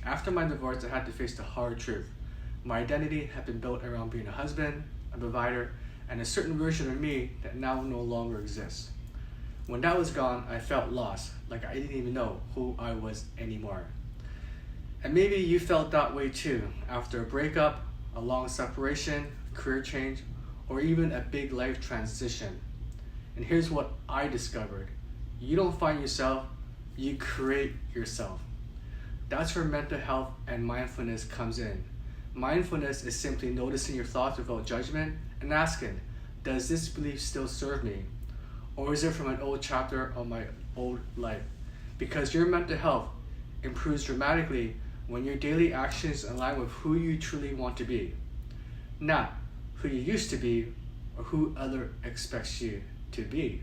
After my divorce, I had to face the hard truth. My identity had been built around being a husband, a provider, and a certain version of me that now no longer exists. When that was gone, I felt lost, like I didn't even know who I was anymore. And maybe you felt that way too, after a breakup, a long separation, career change, or even a big life transition. And here's what I discovered. You don't find yourself, you create yourself. That's where mental health and mindfulness comes in. Mindfulness is simply noticing your thoughts without judgment and asking, does this belief still serve me? Or is it from an old chapter of my old life? Because your mental health improves dramatically when your daily actions align with who you truly want to be, not who you used to be or who other expects you to be.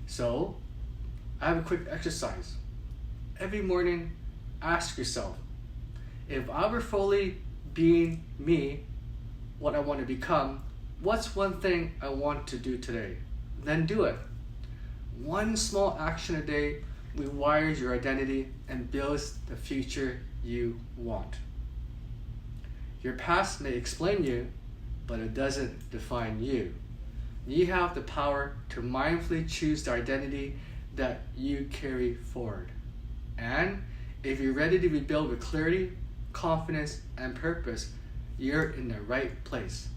So, I have a quick exercise. Every morning, ask yourself, if I were fully being me, what I want to become, what's one thing I want to do today? Then do it. One small action a day rewires your identity and builds the future you want. Your past may explain you, but it doesn't define you. You have the power to mindfully choose the identity that you carry forward. And if you're ready to rebuild with clarity, confidence, and purpose, you're in the right place.